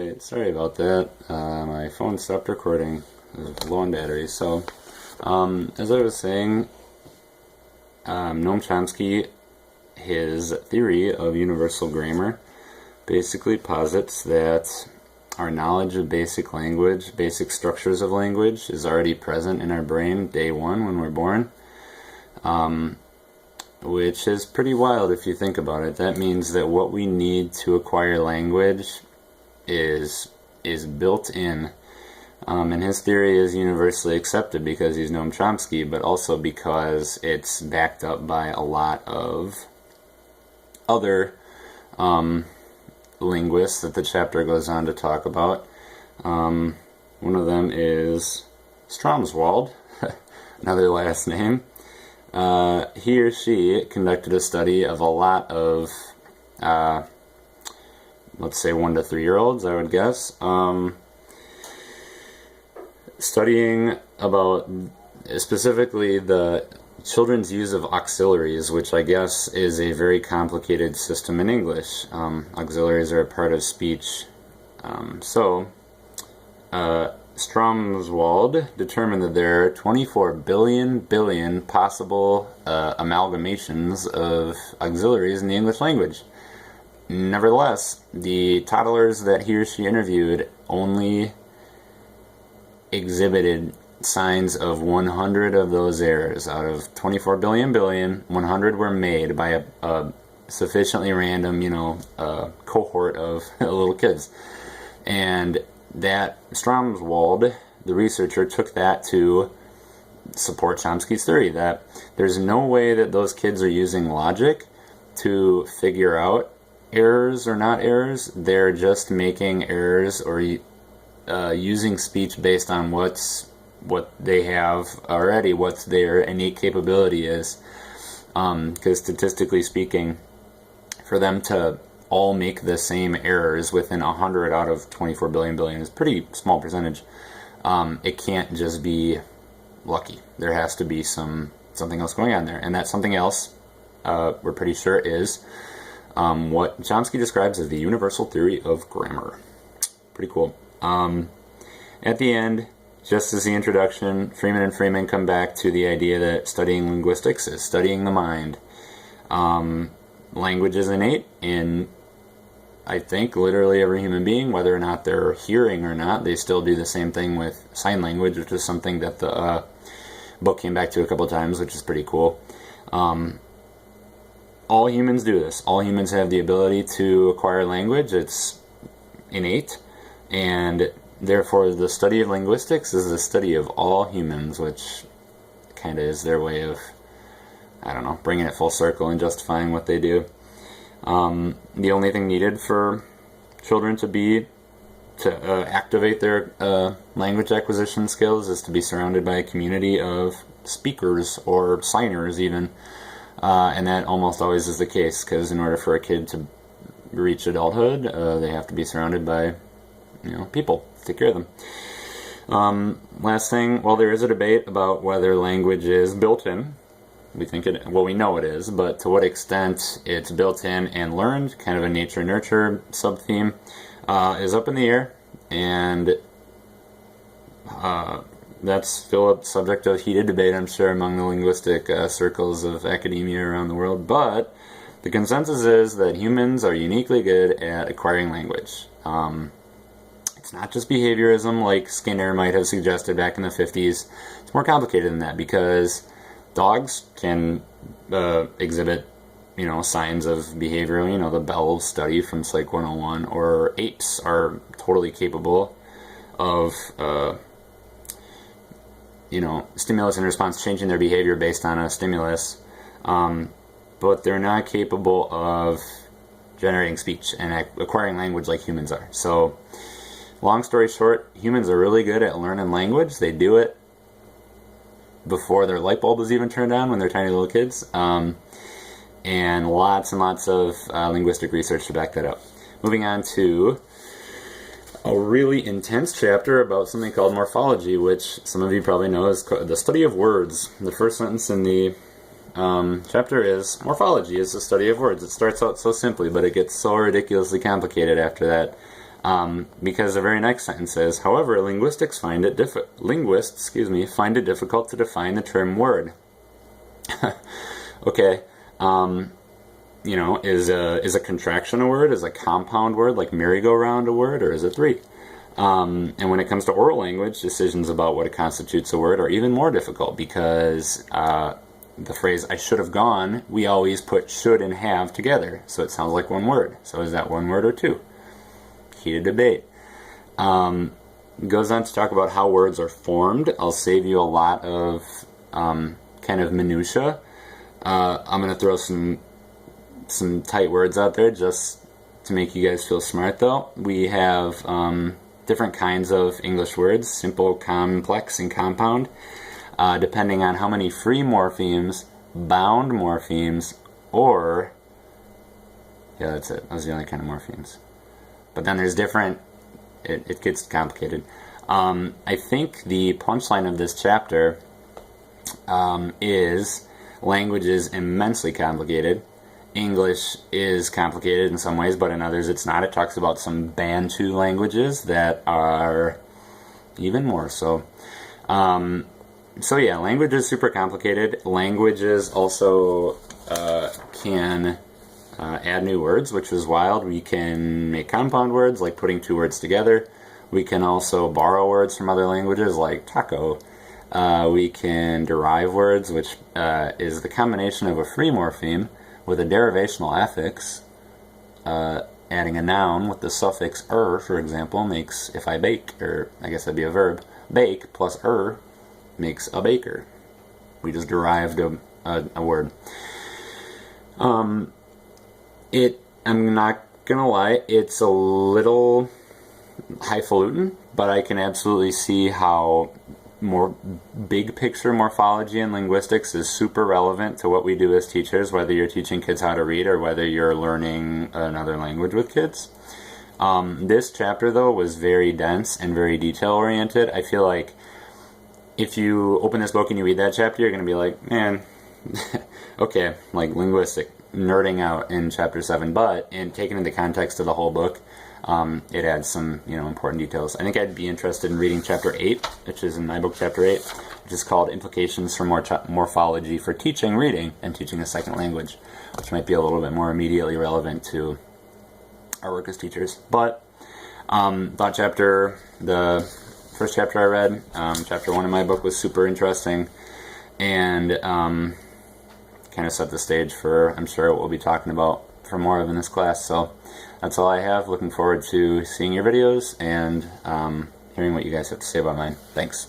Alright, sorry about that. My phone stopped recording. It was low on battery. So, as I was saying, Noam Chomsky, his theory of universal grammar basically posits that our knowledge of basic language, basic structures of language, is already present in our brain day one when we're born. Which is pretty wild if you think about it. That means that what we need to acquire language is built in, and his theory is universally accepted because he's Noam Chomsky, but also because it's backed up by a lot of other linguists that the chapter goes on to talk about. One of them is Stromswald, another last name. He or she conducted a study of a lot of, let's say 1 to 3 year olds, I would guess, studying about specifically the children's use of auxiliaries, which I guess is a very complicated system in English. Auxiliaries are a part of speech. Stromswald determined that there are 24 billion possible amalgamations of auxiliaries in the English language. Nevertheless, the toddlers that he or she interviewed only exhibited signs of 100 of those errors. Out of 24 billion, 100 were made by a sufficiently random, cohort of little kids. And that Stromswald, the researcher, took that to support Chomsky's theory that there's no way that those kids are using logic to figure out errors or not errors. They're just making errors or using speech based on what they have already, what their innate capability is. Because statistically speaking, for them to all make the same errors within 100 out of 24 billion is a pretty small percentage. It can't just be lucky. There has to be something else going on there, and that something else, we're pretty sure, is what Chomsky describes as the universal theory of grammar. Pretty cool. At the end, just as the introduction, Freeman and Freeman come back to the idea that studying linguistics is studying the mind. Language is innate in, I think, literally every human being, whether or not they're hearing or not. They still do the same thing with sign language, which is something that the book came back to a couple times, which is pretty cool. All humans do this. All humans have the ability to acquire language. It's innate, and therefore the study of linguistics is the study of all humans, which kind of is their way of, bringing it full circle and justifying what they do. The only thing needed for children to activate their language acquisition skills is to be surrounded by a community of speakers or signers even, and that almost always is the case, because in order for a kid to reach adulthood, they have to be surrounded by people to take care of them. Last thing, well, there is a debate about whether language is built in. We know it is, but to what extent it's built in and learned, kind of a nature-nurture sub-theme, is up in the air, and that's still a subject of heated debate, I'm sure, among the linguistic circles of academia around the world, but the consensus is that humans are uniquely good at acquiring language. It's not just behaviorism like Skinner might have suggested back in the 50s. It's more complicated than that, because dogs can exhibit, signs of behavior, the Bell study from Psych 101, or apes are totally capable of, stimulus and response, changing their behavior based on a stimulus, but they're not capable of generating speech and acquiring language like humans are. So, long story short, humans are really good at learning language. They do it before their light bulb is even turned on when they're tiny little kids, and lots of linguistic research to back that up. Moving on to a really intense chapter about something called morphology, which some of you probably know is the study of words. The first sentence in the chapter is, morphology is the study of words. It starts out so simply, but it gets so ridiculously complicated after that. Because the very next sentence says, however, linguists find it difficult to define the term word. Okay, is a contraction a word? Is a compound word like merry-go-round a word, or is it three? And when it comes to oral language, decisions about what constitutes a word are even more difficult because the phrase "I should have gone," we always put "should" and "have" together, so it sounds like one word. So is that one word or two? Heated debate. Goes on to talk about how words are formed. I'll save you a lot of kind of minutia. I'm going to throw some tight words out there just to make you guys feel smart, though. We have different kinds of English words: simple, complex, and compound, depending on how many free morphemes, bound morphemes, or yeah, that's it. Those are the only kind of morphemes. But then there's different. It gets complicated. I think the punchline of this chapter is language is immensely complicated. English is complicated in some ways, but in others it's not. It talks about some Bantu languages that are even more so. So yeah, language is super complicated. Languages also can add new words, which is wild. We can make compound words, like putting two words together. We can also borrow words from other languages, like taco. We can derive words, which is the combination of a free morpheme with a derivational affix. Adding a noun with the suffix "er," for example, makes "if I bake," or I guess that'd be a verb. Bake plus "er" makes a baker. We just derived a word. I'm not gonna lie, it's a little highfalutin, but I can absolutely see how more big picture morphology and linguistics is super relevant to what we do as teachers, whether you're teaching kids how to read or whether you're learning another language with kids. This chapter, though, was very dense and very detail oriented. I feel like if you open this book and you read that chapter, you're going to be like, man, okay, like linguistic, nerding out in chapter 7, but in taken in the context of the whole book, it adds some, important details. I think I'd be interested in reading chapter 8, which is in my book, chapter 8, which is called Implications for Morphology for Teaching Reading and Teaching a Second Language, which might be a little bit more immediately relevant to our work as teachers. But the first chapter I read, chapter 1 in my book, was super interesting, and kind of set the stage for, I'm sure, what we'll be talking about for more of in this class. So that's all I have. Looking forward to seeing your videos and hearing what you guys have to say about mine. Thanks.